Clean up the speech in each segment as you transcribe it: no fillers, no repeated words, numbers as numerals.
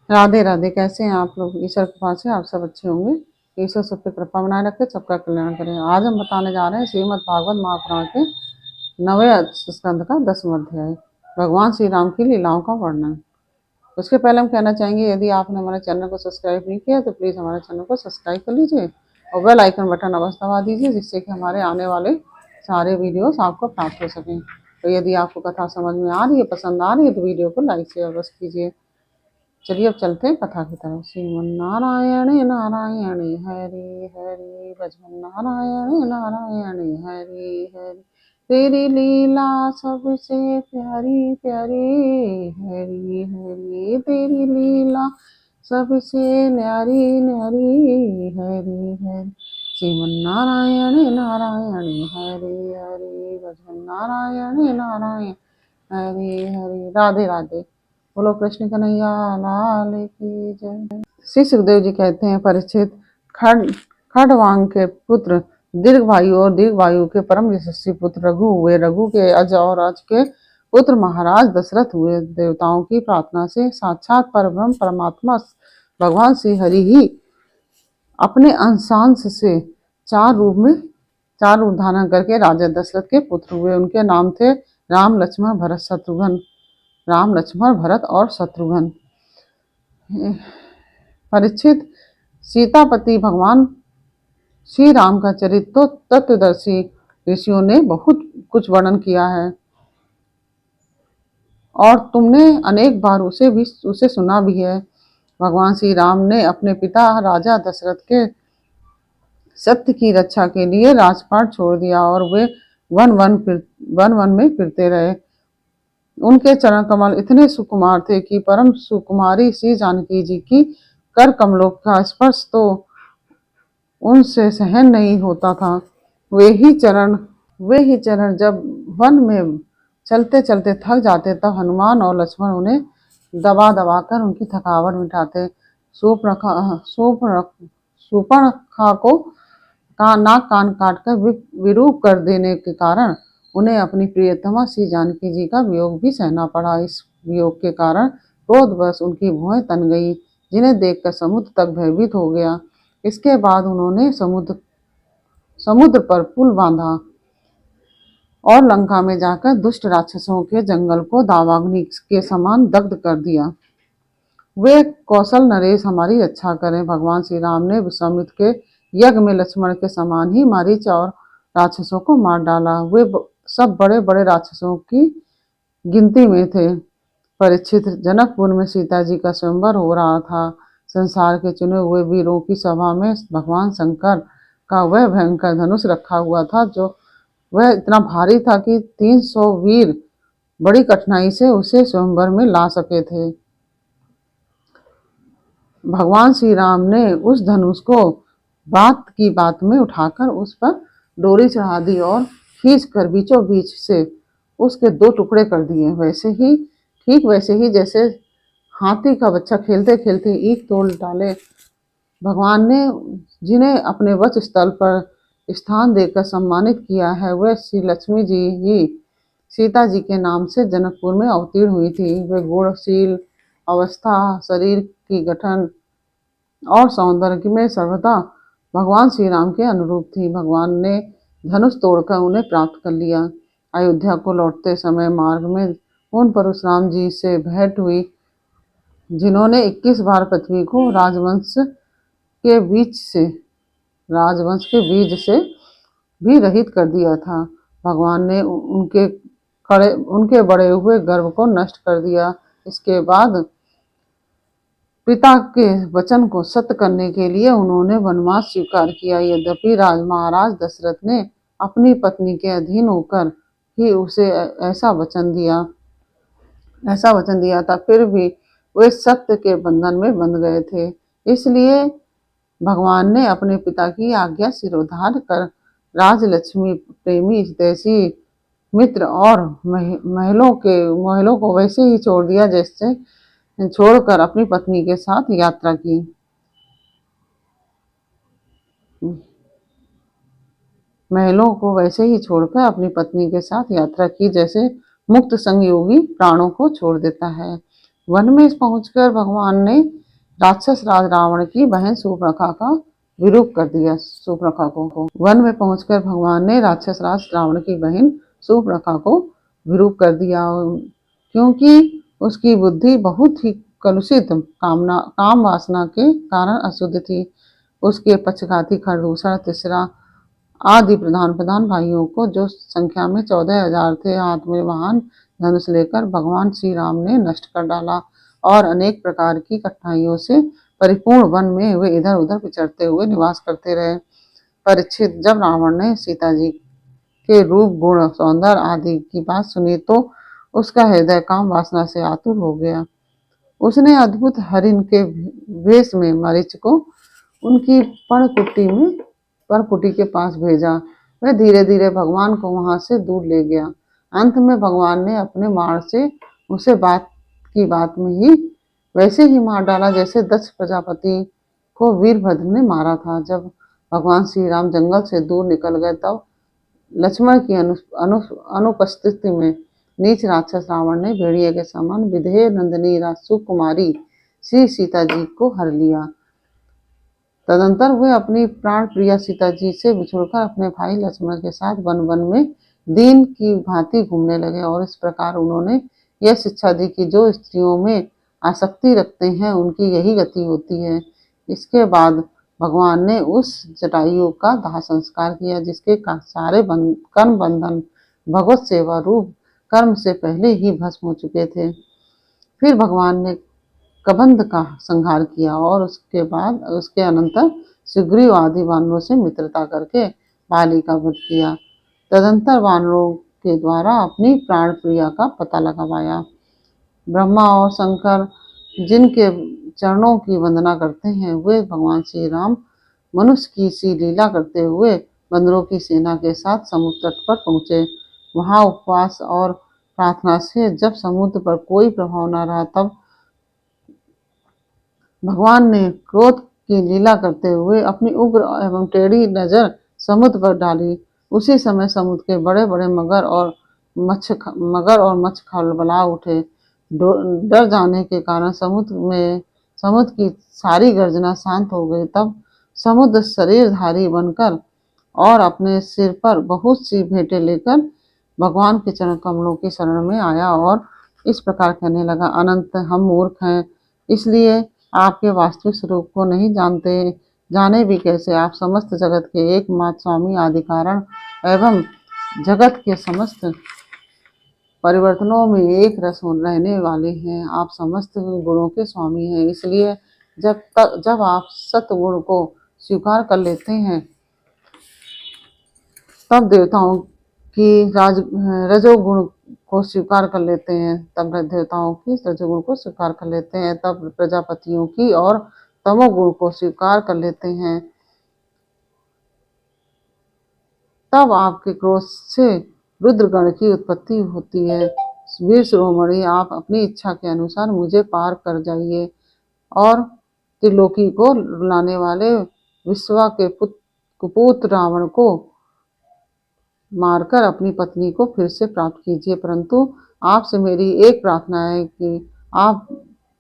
राधे राधे। कैसे हैं आप लोग? ईश्वर कृपा से आप सब अच्छे होंगे। ईश्वर सब पे कृपा बनाए रखे, सबका कल्याण करें। आज हम बताने जा रहे हैं श्रीमद् भागवत महापुराण के 9वें स्कंद का 10वां अध्याय, भगवान श्री राम की लीलाओं का वर्णन। उसके पहले हम कहना चाहेंगे, यदि आपने हमारे चैनल को सब्सक्राइब नहीं किया तो प्लीज़ हमारे चैनल को सब्सक्राइब कर लीजिए और बेल आइकन बटन अवश्य दबा दीजिए, जिससे कि हमारे आने वाले सारे वीडियोस आपको प्राप्त हो सकें। तो यदि आपको कथा समझ में आ रही है, पसंद आ रही है, तो वीडियो को लाइक शेयर अवश्य कीजिए। चलिए अब चलते हैं कथा की तरफ। श्रीमन नारायण नारायण हरि हरि भजन नारायण नारायण हरि हरि। तेरी लीला सबसे प्यारी प्यारी, हरि हरि तेरी लीला सबसे न्यारी न्यारी, हरि हरि। श्रीमन नारायण नारायण हरि हरि भजन नारायण नारायण हरि हरि। राधे राधे। बोलो कृष्ण कन्हैया लाल की जय। श्री सुखदेव जी कहते हैं, परीक्षित, खड़वांग के पुत्र दीर्घवायु और दीर्घवायु के परम यशस्वी पुत्र रघु हुए। रघु के अज और अज के पुत्र महाराज दशरथ हुए। देवताओं की प्रार्थना से साक्षात परब्रह्म परमात्मा भगवान श्री हरि ही अपने अंशांश से चार रूप धारण करके राजा दशरथ के पुत्र हुए। उनके नाम थे राम लक्ष्मण भरत शत्रुघ्न। राम लक्ष्मण भरत और शत्रुघ्न। परीक्षित, सीतापति भगवान श्री राम का चरित्र तो तत्वदर्शी ऋषियों ने बहुत कुछ वर्णन किया है और तुमने अनेक बार उसे सुना भी है। भगवान श्री राम ने अपने पिता राजा दशरथ के सत्य की रक्षा के लिए राजपाट छोड़ दिया और वे वन वन में फिरते रहे। उनके चरण कमल इतने सुकुमार थे कि परम सुकुमारी श्री जानकी जी की कर कमलों का स्पर्श तो उनसे सहन नहीं होता था। वे ही चरण जब वन में चलते चलते थक जाते, तब हनुमान और लक्ष्मण उन्हें दबा दबा कर उनकी थकावट मिटाते। शूर्पणखा को नाक कान काट कर विरूप कर देने के कारण उन्हें अपनी प्रियतमा श्री जानकी जी का वियोग भी सहना पड़ा। इस वियोग के कारण क्रोधवश उनकी भुएं तन गई, जिन्हें देखकर समुद्र तक भयभीत हो गया। इसके बाद उन्होंने समुद्र पर पुल बांधा और लंका में जाकर दुष्ट राक्षसों के जंगल को दावाग्नि के समान दग्ध कर दिया। वे कौशल नरेश हमारी रक्षा करें। भगवान श्री राम ने विश्वामित्र के यज्ञ में लक्ष्मण के समान ही मारीच और राक्षसों को मार डाला। वे सब बड़े बड़े राक्षसों की गिनती में थे। परीक्षित, जनकपुर में सीता जी का स्वयंवर हो रहा था। संसार के चुने हुए वीरों की सभा में भगवान शंकर का वह भयंकर धनुष रखा हुआ था, जो वह इतना भारी था कि 300 वीर बड़ी कठिनाई से उसे स्वयंवर में ला सके थे। भगवान श्री राम ने उस धनुष को बात की बात में उठाकर उस पर डोरी चढ़ा दी और खींचकर बीचों बीच से उसके 2 टुकड़े कर दिए। ठीक वैसे ही जैसे हाथी का बच्चा खेलते खेलते ईख तोड़ डाले। भगवान ने जिन्हें अपने वक्ष स्थल पर स्थान देकर सम्मानित किया है, वह श्री लक्ष्मी जी ही सीता जी के नाम से जनकपुर में अवतीर्ण हुई थी। वे गुणशील, अवस्था, शरीर की गठन और सौंदर्य में सर्वदा भगवान श्री राम के अनुरूप थी। भगवान ने धनुष तोड़कर उन्हें प्राप्त कर लिया। अयोध्या को लौटते समय मार्ग में उन परशुराम जी से भेंट हुई, जिन्होंने 21 बार पृथ्वी को राजवंश के बीज से भी रहित कर दिया था। भगवान ने उनके बड़े हुए गर्व को नष्ट कर दिया। इसके बाद पिता के वचन को सत्य करने के लिए उन्होंने वनवास स्वीकार किया। यद्यपि महाराज दशरथ ने अपनी पत्नी के अधीन होकर ही उसे ऐसा वचन दिया था, फिर भी वे सत्य के बंधन में बंध गए थे। इसलिए भगवान ने अपने पिता की आज्ञा सिरोधार्य कर राजलक्ष्मी, प्रेमी, हितैषी, मित्र और महलों को वैसे ही छोड़ दिया जैसे छोड़कर अपनी पत्नी के साथ यात्रा की। महलों को वैसे ही छोड़कर अपनी पत्नी के साथ यात्रा की, जैसे मुक्त संग योगी प्राणों को छोड़ देता है। वन में पहुंचकर भगवान ने राक्षस राज रावण की बहन शूर्पणखा का विरूप कर दिया। शूर्पणखा को वन में पहुंचकर भगवान ने राक्षस राज रावण की बहन शूर्पणखा को विरूप कर दिया, क्योंकि उसकी बुद्धि बहुत ही कलुषित काम वासना के कारण अशुद्ध थी। उसके पक्षघाती खरदूषण, तीसरा आदि प्रधान भाइयों को, जो संख्या में 14,000 थे, हाथ में वाहन धनुष लेकर भगवान श्री राम ने नष्ट कर डाला और अनेक प्रकार की कठिनाइयों से परिपूर्ण वन में वे इधर उधर विचरते हुए निवास करते रहे। परीक्षित, जब रावण ने सीता जी के रूप, गुण, सौंदर्य आदि की बात सुनी तो उसका हृदय काम वासना से आतुर हो गया। उसने अद्भुत हरिण के वेश में मरीच को उनकी पर्णकुटी के पास भेजा। वह धीरे धीरे भगवान को वहां से दूर ले गया। अंत में भगवान ने अपने बाण से उसे बात में ही वैसे ही मार डाला जैसे दक्ष प्रजापति को वीरभद्र ने मारा था। जब भगवान श्री राम जंगल से दूर निकल गए तब लक्ष्मण की अनुपस्थिति में नीच राक्षस रावण ने भेड़िए के समान विधेय नंदिनी सुकुमारी श्री सीता जी को हर लिया। तदंतर वे अपनी प्राण प्रिया सीता जी से बिछुड़कर अपने भाई लक्ष्मण के साथ वन वन में दीन की भांति घूमने लगे, और इस प्रकार उन्होंने यह शिक्षा दी कि जो स्त्रियों में आसक्ति रखते हैं उनकी यही गति होती है। इसके बाद भगवान ने उस जटायु का दाह संस्कार किया जिसके सारे कर्म बंधन भगवत सेवा रूप कर्म से पहले ही भस्म हो चुके थे। फिर भगवान ने कबंध का संहार किया और उसके अनंतर सुग्रीव आदि वानरों से मित्रता करके बाली का वध किया। तदंतर वानरों के द्वारा अपनी प्राण प्रिया का पता लगाया। ब्रह्मा और शंकर जिनके चरणों की वंदना करते हैं, वे भगवान श्री राम मनुष्य की सी लीला करते हुए बंदरों की सेना के साथ समुद्र तट पर पहुंचे। वहां उपवास और प्रार्थना से जब समुद्र पर कोई प्रभाव न रहा तब भगवान ने क्रोध की लीला करते हुए अपनी उग्र एवं टेढ़ी नजर समुद्र पर डाली। उसी समय समुद्र के बड़े बड़े मगर और मच्छ खलबला उठे। डर जाने के कारण समुद्र की सारी गर्जना शांत हो गई। तब समुद्र शरीरधारी बनकर और अपने सिर पर बहुत सी भेंटें लेकर भगवान के चरण कमलों की शरण में आया और इस प्रकार कहने लगा, अनंत, हम मूर्ख हैं, इसलिए आपके वास्तविक स्वरूप को नहीं जानते। जाने भी कैसे? आप समस्त जगत के एकमात्र स्वामी, आदि कारण एवं जगत के समस्त परिवर्तनों में एक रस रहने वाले हैं। आप समस्त गुणों के स्वामी हैं। इसलिए जब आप सत्गुण को स्वीकार कर लेते हैं तब देवताओं की रजोगुण को स्वीकार कर लेते हैं, तब देवताओं की रजोगुण को स्वीकार कर लेते हैं, तब प्रजापतियों की और तमोगुण को स्वीकार कर लेते हैं, तब आपके क्रोध से रुद्रगण की उत्पत्ति होती है। वीर शिरोमणि, आप अपनी इच्छा के अनुसार मुझे पार कर जाइए और त्रिलोकी को रुलाने वाले विश्वा के कुपुत्र रावण को मारकर अपनी पत्नी को फिर से प्राप्त कीजिए। परंतु आपसे मेरी एक प्रार्थना है कि आप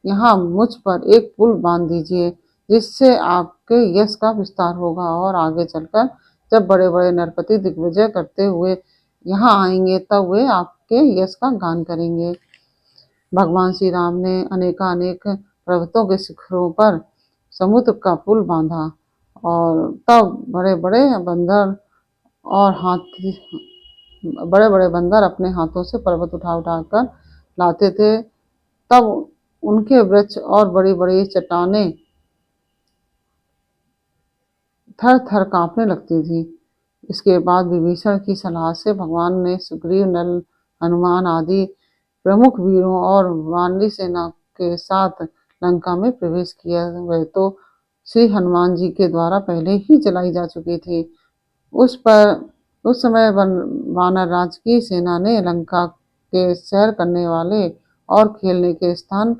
यहाँ मुझ पर एक पुल बांध दीजिए, जिससे आपके यश का विस्तार होगा और आगे चलकर जब बड़े बड़े नरपति दिग्विजय करते हुए यहाँ आएंगे तब वे आपके यश का गान करेंगे। भगवान श्री राम ने अनेक पर्वतों के शिखरों पर समुद्र का पुल बांधा और तब बड़े बड़े बंदर अपने हाथों से पर्वत उठा कर लाते थे। तब उनके वृक्ष और बड़ी बड़ी चट्टानें थर थर कांपने लगती थी। इसके बाद विभीषण की सलाह से भगवान ने सुग्रीव, नल, हनुमान आदि प्रमुख वीरों और वानरी सेना के साथ लंका में प्रवेश किया। वह तो श्री हनुमान जी के द्वारा पहले ही जलाई जा चुकी थी। उस समय वानर राज की सेना ने लंका के सैर करने वाले और खेलने के स्थान,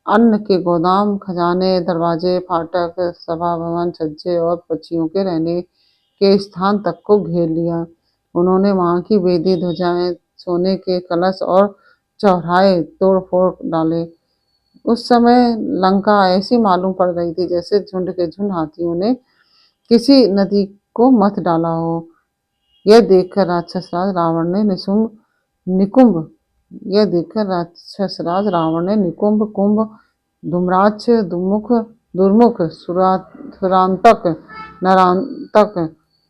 अन्न के गोदाम, खजाने, दरवाजे, फाटक, सभा भवन, छज्जे और पक्षियों के रहने के स्थान तक को घेर लिया। उन्होंने वहां की वेदी, ध्वजाएं, सोने के कलश और चौराहे तोड़ फोड़ डाले। उस समय लंका ऐसी मालूम पड़ रही थी जैसे झुंड के झुंड हाथियों ने किसी नदी को मथ डाला हो। यह देखकर राक्षसराज रावण ने निकुंभ यह देखकर राक्षसराज रावण ने निकुंभ, कुंभ, धूम्राक्ष, दुर्मुख, सुरांतक, नरांतक,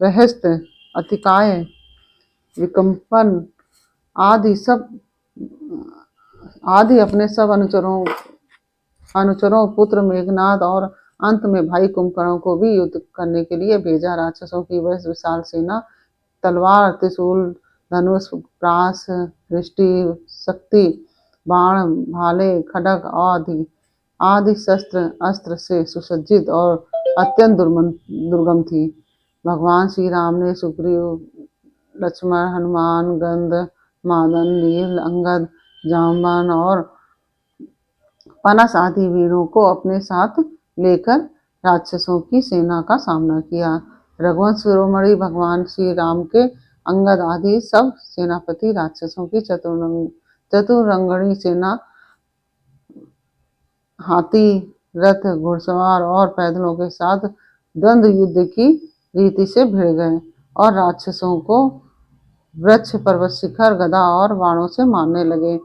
रहस्त, अतिकाय, विकम्पन आदि अपने सब अनुचरों पुत्र मेघनाद और अंत में भाई कुंभकर्ण को भी युद्ध करने के लिए भेजा। राक्षसों की वह विशाल सेना तलवार, त्रिशूल, धनुष, प्रास, दृष्टि, शक्ति, बाण, भाले, खड्ग आदि शस्त्र अस्त्र से सुसज्जित और अत्यंत दुर्गम थी। भगवान श्री राम ने सुग्रीव, लक्ष्मण, हनुमान, गंध, मादन, नील, अंगद, जामवन और पनस आदि वीरों को अपने साथ लेकर राक्षसों की सेना का सामना किया। रघुवंश शिरोमणि भगवान श्री राम के अंगद आदि सब सेनापति राक्षसों की चतुरंगणी सेना हाथी, रथ, घुड़सवार और पैदलों के साथ द्वंद्व युद्ध की रीति से भिड़ गए और राक्षसों को वृक्ष, पर्वत शिखर, गदा और बाणों से मारने लगे।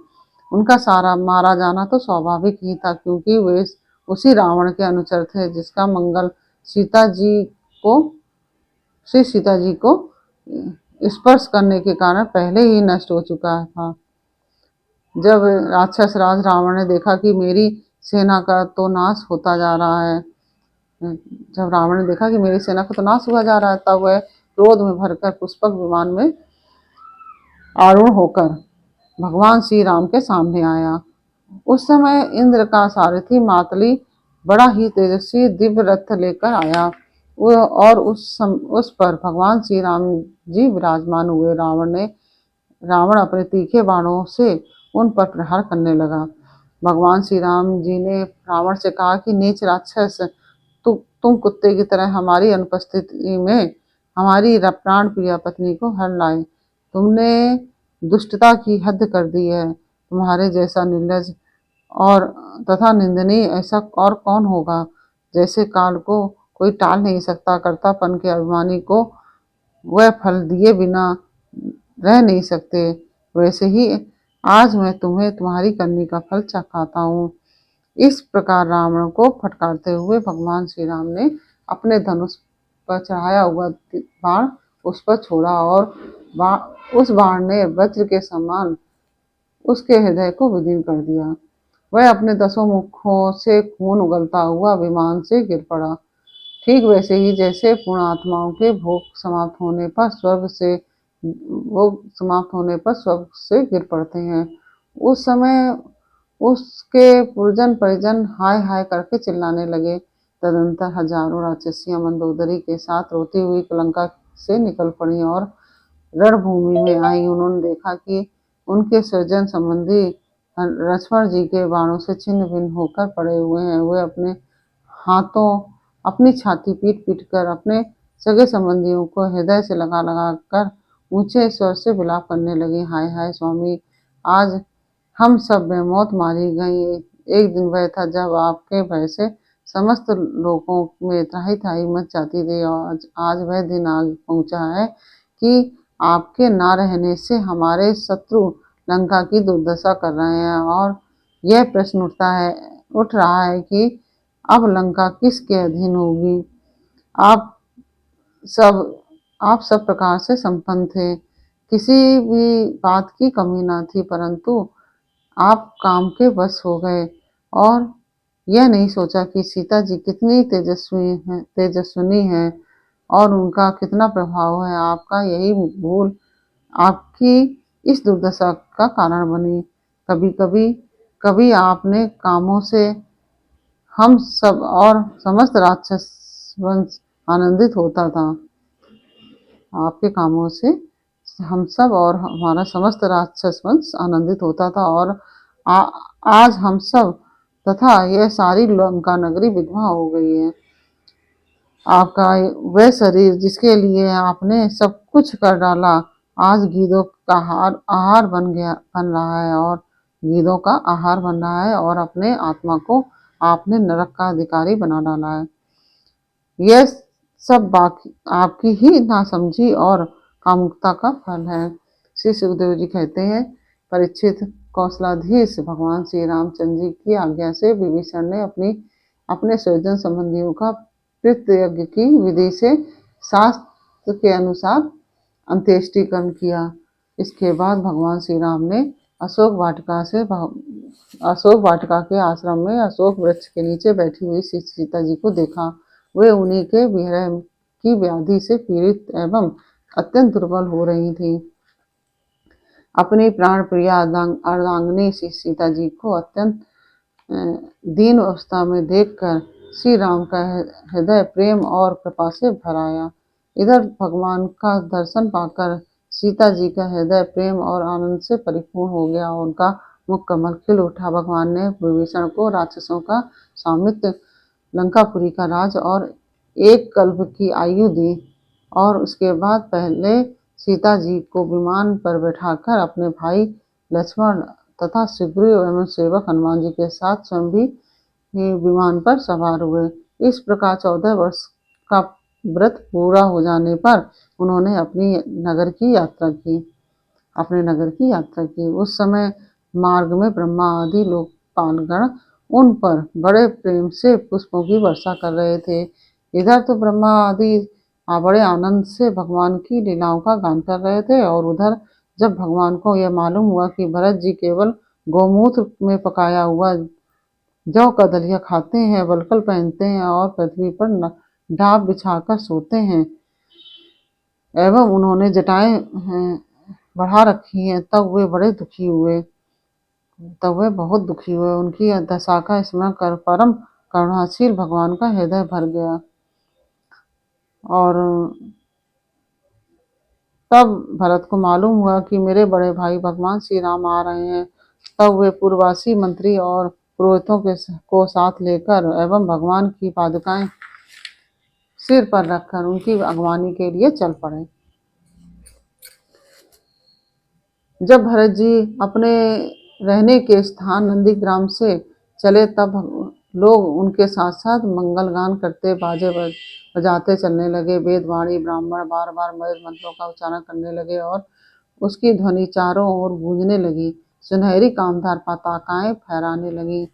उनका सारा मारा जाना तो स्वाभाविक ही था, क्योंकि वे उसी रावण के अनुचर थे जिसका मंगल सीता जी को स्पर्श करने के कारण पहले ही नष्ट हो चुका था। जब राक्षस राज रावण ने देखा कि मेरी सेना का तो नाश होता जा रहा है जब रावण ने देखा कि मेरी सेना का तो नाश हुआ जा रहा है, तब वह क्रोध में भरकर पुष्पक विमान में आरूढ़ होकर भगवान श्री राम के सामने आया। उस समय इंद्र का सारथी मातली बड़ा ही तेजस्वी दिव्य रथ लेकर आया और उस पर भगवान श्री राम जी विराजमान हुए। रावण अपने तीखे बाणों से उन पर प्रहार करने लगा। भगवान श्री राम जी ने रावण से कहा कि नीच राक्षस, तुम कुत्ते की तरह हमारी अनुपस्थिति में हमारी प्राण प्रिय पत्नी को हर लाए। तुमने दुष्टता की हद कर दी है। तुम्हारे जैसा निर्लज और तथा निंदनीय ऐसा और कौन होगा। जैसे काल को कोई टाल नहीं सकता, कर्तापन के अभिमानी को वह फल दिए बिना रह नहीं सकते, वैसे ही आज मैं तुम्हें तुम्हारी करनी का फल चखाता हूँ। इस प्रकार रावण को फटकारते हुए भगवान श्री राम ने अपने धनुष पर चढ़ाया हुआ बाण उस पर छोड़ा और उस बाण ने वज्र के समान उसके हृदय को विदीर्ण कर दिया। वह अपने 10 मुखों से खून उगलता हुआ विमान से गिर पड़ा, ठीक वैसे ही जैसे पूर्ण आत्माओं के भोग समाप्त होने पर स्वर्ग से गिर पड़ते हैं। उस समय उसके पुरजन परिजन हाय हाय करके चिल्लाने लगे। तदंतर हजारों राक्षसियां मंदोदरी के साथ रोती हुई लंका से निकल पड़ी और रणभूमि में आई। उन्होंने देखा कि उनके सृजन संबंधी लक्ष्मण जी के बाणों से छिन्न भिन्न होकर पड़े हुए हैं। वे अपने हाथों अपनी छाती पीट पीट कर अपने सगे संबंधियों को हृदय से लगा लगा कर ऊंचे स्वर से विलाप करने लगे। हाय हाय स्वामी, आज हम सब में मौत मारी गई। एक दिन वह था जब आपके भय से समस्त लोगों में त्राहि त्राहि मच जाती थी, और आज वह दिन आ पहुंचा है कि आपके ना रहने से हमारे शत्रु लंका की दुर्दशा कर रहे हैं। और यह प्रश्न उठ रहा है कि अब लंका किसके अधीन होगी। आप सब प्रकार से संपन्न थे, किसी भी बात की कमी न थी, परंतु आप काम के वश हो गए और यह नहीं सोचा कि सीता जी कितनी तेजस्विनी है और उनका कितना प्रभाव है। आपका यही भूल आपकी इस दुर्दशा का कारण बनी। कभी आपने कामों से हम सब और समस्त राक्षस वंश आनंदित होता था। आपके कामों से हम सब और हमारा समस्त राक्षस वंश आनंदित होता था, और आज हम सब तथा यह सारी लंका नगरी विधवा हो गई है। आपका वह शरीर जिसके लिए आपने सब कुछ कर डाला, आज गीदों का आहार बन रहा है और गीदों का आहार बन रहा है और अपने आत्मा को आपने नरक का अधिकारी बना डाला है। यह सब बाकी आपकी ही नासमझी और कामुकता का फल है। श्री सुखदेव जी कहते हैं, परीक्षित, कौशलाधीश भगवान श्री रामचंद्र जी की आज्ञा से विभीषण ने अपने स्वजन संबंधियों का पितृयज्ञ की विधि से शास्त्र के अनुसार अंत्येष्टिकरण किया। इसके बाद भगवान श्री राम ने अशोक वाटिका के आश्रम में अशोक वृक्ष के नीचे बैठी हुई सीता जी को देखा। वे उन्हीं के विरह की व्याधि से पीड़ित एवं अत्यंत दुर्बल हो रही थी। अपनी प्राण प्रिया अर्धांगिनी सीता जी को अत्यंत दीन अवस्था में देखकर श्री राम का हृदय प्रेम और कृपा से भर आया। इधर भगवान का दर्शन पाकर सीता जी का हृदय प्रेम और आनंद से परिपूर्ण हो गया और उनका मुख कमल खिल उठा। भगवान ने विभीषण को राक्षसों का स्वामित्व, लंकापुरी का राज और एक कल्प की आयु दी और उसके बाद पहले सीता जी को विमान पर बैठाकर अपने भाई लक्ष्मण तथा सुग्रीव एवं सेवक हनुमान जी के साथ स्वयं भी विमान पर सवार हुए। इस प्रकार 14 वर्ष का व्रत पूरा हो जाने पर उन्होंने अपने नगर की यात्रा की। उस समय मार्ग में ब्रह्मा आदि लोकपालगण उन पर बड़े प्रेम से पुष्पों की वर्षा कर रहे थे। इधर तो ब्रह्मा आदि बड़े आनंद से भगवान की लीलाओं का गान कर रहे थे और उधर जब भगवान को यह मालूम हुआ कि भरत जी केवल गौमूत्र में पकाया हुआ जौ का दलिया खाते हैं, वल्कल पहनते हैं और पृथ्वी पर ढाब बिछाकर सोते हैं एवं उन्होंने जटाएं बढ़ा रखी हैं, तब वे बहुत दुखी हुए। उनकी दशा का स्मरण कर परम करुणाशील भगवान का हृदय भर गया और तब भरत को मालूम हुआ कि मेरे बड़े भाई भगवान श्री राम आ रहे हैं। तब वे पूर्ववासी मंत्री और पुरोहितों को साथ लेकर एवं भगवान की पादुकाएं सिर पर रखकर उनकी अगवानी के लिए चल पड़े। जब भरत जी अपने रहने के स्थान नंदीग्राम से चले तब लोग उनके साथ साथ मंगल गान करते, बाजे बजाते चलने लगे। वेदवाणी ब्राह्मण बार बार वेद मंत्रों का उच्चारण करने लगे और उसकी ध्वनि चारों ओर गूंजने लगी। सुनहरी कामदार पताकाएं फहराने लगी।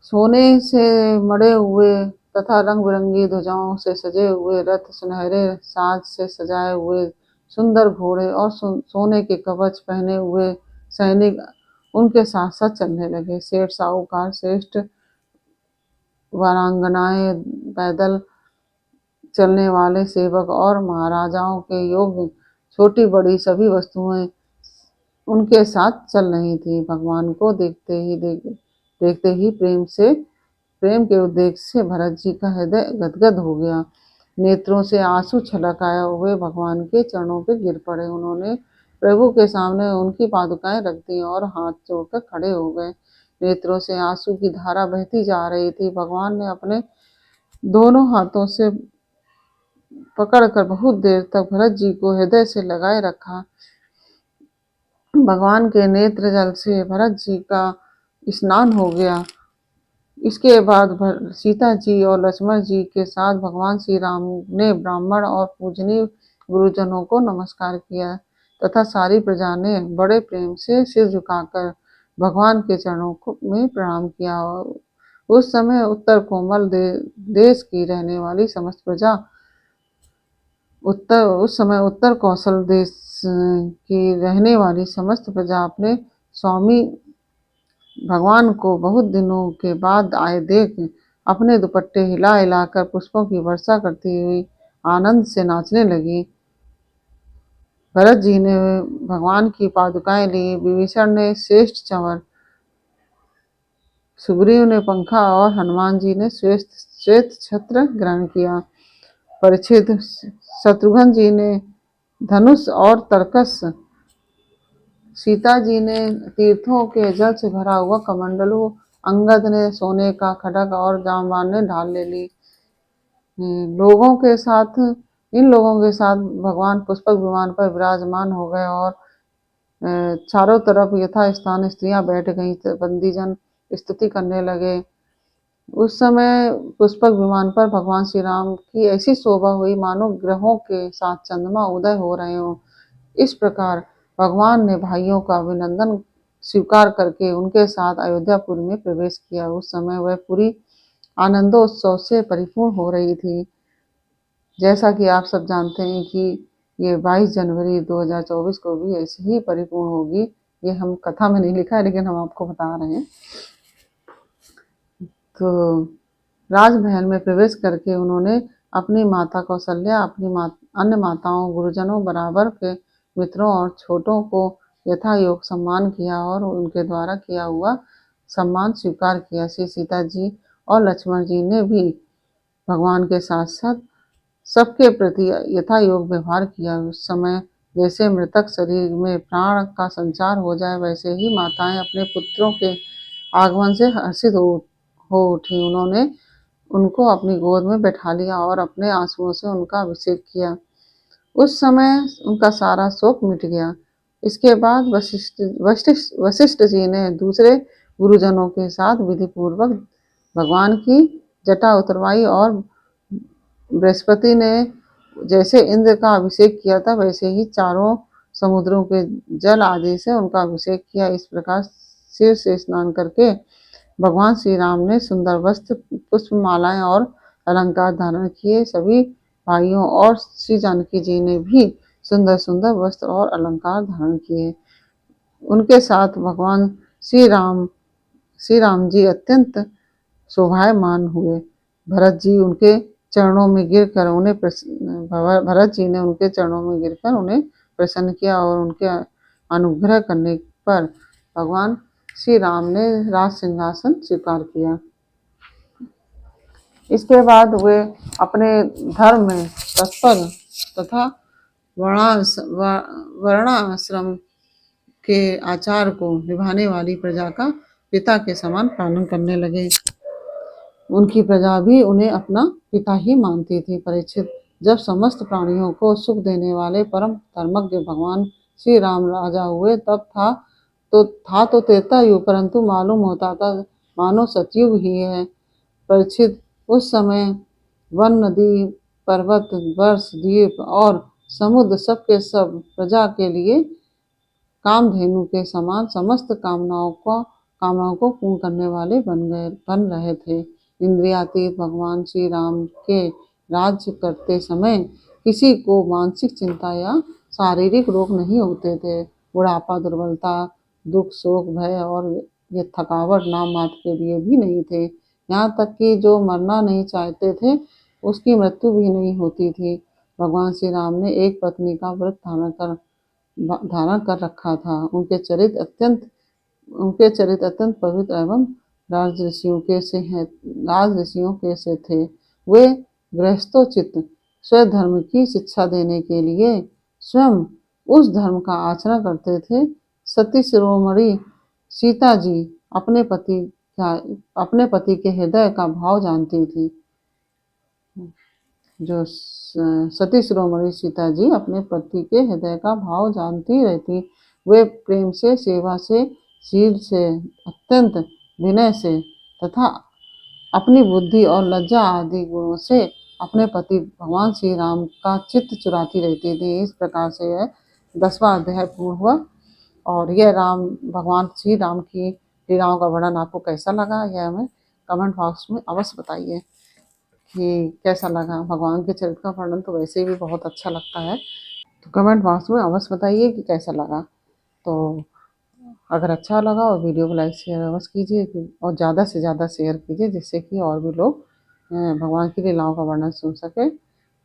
सोने से मढ़े हुए तथा रंग बिरंगी ध्वजाओं से सजे हुए रथ, सुनहरे साज से सजाए हुए सुंदर घोड़े और सोने के कवच पहने हुए सैनिक उनके साथ साथ चलने लगे। सेठ साहूकार, श्रेष्ठ वीरांगनाएं, पैदल चलने वाले सेवक और महाराजाओं के योग्य छोटी बड़ी सभी वस्तुएं उनके साथ चल रही थी। भगवान को देखते ही प्रेम के उद्देश्य से भरत जी का हृदय गदगद हो गया। नेत्रों से आंसू छलक आया। वे भगवान के चरणों पर गिर पड़े। उन्होंने प्रभु के सामने उनकी पादुकाएं रख दी और हाथ जोड़कर खड़े हो गए। नेत्रों से आंसू की धारा बहती जा रही थी। भगवान ने अपने दोनों हाथों से पकड़कर बहुत देर तक भरत जी को हृदय से लगाए रखा। भगवान के नेत्र जल से भरत जी का स्नान हो गया। इसके बाद सीता जी और लक्ष्मण जी के साथ भगवान श्री राम ने ब्राह्मण और पूजनीय गुरुजनों को नमस्कार किया तथा सारी प्रजा ने बड़े प्रेम से सिर झुकाकर भगवान के चरणों में प्रणाम किया। उस समय उत्तर कोमल देश की रहने वाली समस्त प्रजा उत्तर कौशल देश की रहने वाली समस्त प्रजा अपने स्वामी भगवान को बहुत दिनों के बाद आए देख अपने दुपट्टे हिला हिलाकर पुष्पों की वर्षा करती हुई आनंद से नाचने लगी। भरत जी ने भगवान की पादुकाएं ली, विभीषण ने श्रेष्ठ चंवर, सुग्रीव ने पंखा और हनुमान जी ने श्वेत छत्र ग्रहण किया। परीक्षित, शत्रुघ्न जी ने धनुष और तरकस, सीता जी ने तीर्थों के जल से भरा हुआ कमंडलू, अंगद ने सोने का खड्ग और जामवान ने ढाल ले ली। इन लोगों के साथ भगवान पुष्पक विमान पर विराजमान हो गए और चारों तरफ यथास्थान स्त्रियां बैठ गईं, बंदीजन स्तुति करने लगे। उस समय पुष्पक विमान पर भगवान श्री राम की ऐसी शोभा हुई मानो ग्रहों के साथ चंद्रमा उदय हो रहे हों। इस प्रकार भगवान ने भाइयों का अभिनंदन स्वीकार करके उनके साथ अयोध्यापुर में प्रवेश किया। उस समय वह पूरी आनंदोत्सव से परिपूर्ण हो रही थी। जैसा कि आप सब जानते हैं कि ये 22 जनवरी 2024 को भी ऐसे ही परिपूर्ण होगी। ये हम कथा में नहीं लिखा है, लेकिन हम आपको बता रहे हैं। तो राजमहल में प्रवेश करके उन्होंने अपनी माता कौशल्या, अपनी अन्य माताओं, गुरुजनों, बराबर के मित्रों और छोटों को यथायोग सम्मान किया और उनके द्वारा किया हुआ सम्मान स्वीकार किया। श्री सीता जी और लक्ष्मण जी ने भी भगवान के साथ साथ सबके प्रति यथायोग व्यवहार किया। उस समय जैसे मृतक शरीर में प्राण का संचार हो जाए, वैसे ही माताएं अपने पुत्रों के आगमन से हर्षित हो उठी। उन्होंने उनको अपनी गोद में बैठा लिया और अपने आंसुओं से उनका अभिषेक किया। उस समय उनका सारा शोक मिट गया। इसके बाद वशिष्ठ जी ने दूसरे गुरुजनों के साथ विधि पूर्वक भगवान की जटा उतरवाई और बृहस्पति ने जैसे इंद्र का अभिषेक किया था, वैसे ही चारों समुद्रों के जल आदि से उनका अभिषेक किया। इस प्रकार सिर से स्नान करके भगवान श्री राम ने सुंदर वस्त्र, पुष्पमालाएं और अलंकार धारण किए। सभी भाइयों और श्री जानकी जी ने भी सुंदर सुंदर वस्त्र और अलंकार धारण किए। उनके साथ भगवान श्री राम जी अत्यंत शोभायमान हुए। भरत जी ने उनके चरणों में गिरकर उन्हें प्रसन्न किया और उनके अनुग्रह करने पर भगवान श्री राम ने राज सिंहासन स्वीकार किया। इसके बाद वे अपने धर्म में तत्पर तथा वर्णाश्रम के आचार को निभाने वाली प्रजा का पिता के समान पालन करने लगे। उनकी प्रजा भी उन्हें अपना पिता ही मानती थी। परीक्षित, जब समस्त प्राणियों को सुख देने वाले परम धर्मज्ञ भगवान श्री राम राजा हुए, तब था तो त्रेता युग, परंतु मालूम होता था मानो सतयुग ही है। परीक्षित, उस समय वन, नदी, पर्वत, वर्ष, द्वीप और समुद्र सब के सब प्रजा के लिए कामधेनु के समान समस्त कामनाओं को पूर्ण करने वाले बन रहे थे। इंद्रियातीत भगवान श्री राम के राज्य करते समय किसी को मानसिक चिंता या शारीरिक रोग नहीं होते थे। बुढ़ापा, दुर्बलता, दुख, शोक, भय और ये थकावट नाम मात्र के लिए भी नहीं थे। यहाँ तक कि जो मरना नहीं चाहते थे, उसकी मृत्यु भी नहीं होती थी। भगवान श्री राम ने एक पत्नी का व्रत धारण कर रखा था। उनके चरित्र अत्यंत पवित्र एवं राजऋषियों के से थे। वे गृहस्थोचित स्वधर्म की शिक्षा देने के लिए स्वयं उस धर्म का आचरण करते थे। सती शिरोमणि सीता जी अपने पति के हृदय का भाव जानती थी। जो सती शिरोमणि सीता जी अपने पति के हृदय का भाव जानती रहती। वे प्रेम से, सेवा से, शील से, अत्यंत विनय से तथा अपनी बुद्धि और लज्जा आदि गुणों से अपने पति भगवान श्री राम का चित्त चुराती रहती थी। इस प्रकार से यह 10वां अध्याय पूर्ण हुआ। और यह भगवान श्री राम की लीलाओं का वर्णन आपको कैसा लगा, यह हमें कमेंट बॉक्स में अवश्य बताइए कि कैसा लगा। भगवान के चरित्र का वर्णन तो वैसे भी बहुत अच्छा लगता है, तो कमेंट बॉक्स में अवश्य बताइए कि कैसा लगा। तो अगर अच्छा लगा और वीडियो को लाइक शेयर अवश्य कीजिए और ज़्यादा से ज़्यादा शेयर कीजिए, जिससे कि और भी लोग भगवान की लीलाओं का वर्णन सुन सकें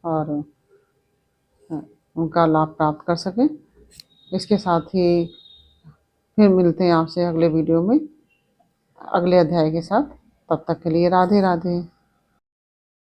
और उनका लाभ प्राप्त कर सकें। इसके साथ ही फिर मिलते हैं आपसे अगले वीडियो में अगले अध्याय के साथ। तब तक के लिए राधे राधे।